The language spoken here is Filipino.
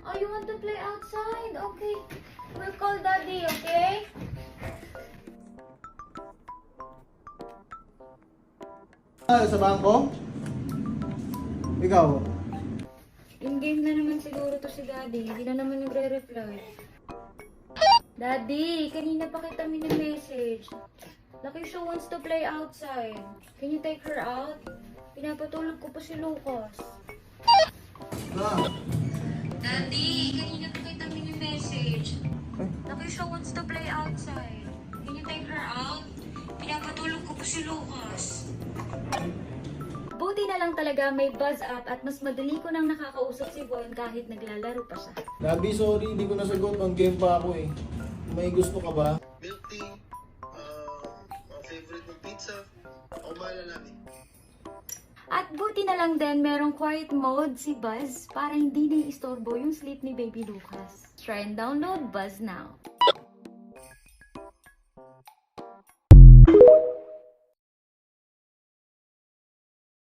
Oh, you want to play outside? Okay. We'll call Daddy, okay? Sa bangko? Ikaw? In-game na naman siguro to si Daddy. Hindi na naman nagre-reply. Daddy, kanina pa kita mini-message. Lucky Show wants to play outside. Can you take her out? Pinapatulog ko pa si Lucas. Daddy, kanina pa kita mini-message. Lucky Show wants to play outside. Can you take her out? Pinapatulog ko pa si Lucas. Buti na lang talaga may buzz up at mas madali ko nang nakakausap si Von kahit naglalaro pa siya. Labi, sorry, hindi ko nasagot. On game pa ako eh. May gusto ka ba? Milk tea, ang favorite mong pizza, ako bahala namin. At buti na lang din merong quiet mode si Buzz para hindi naiistorbo yung sleep ni Baby Lucas. Try and download Buzz now.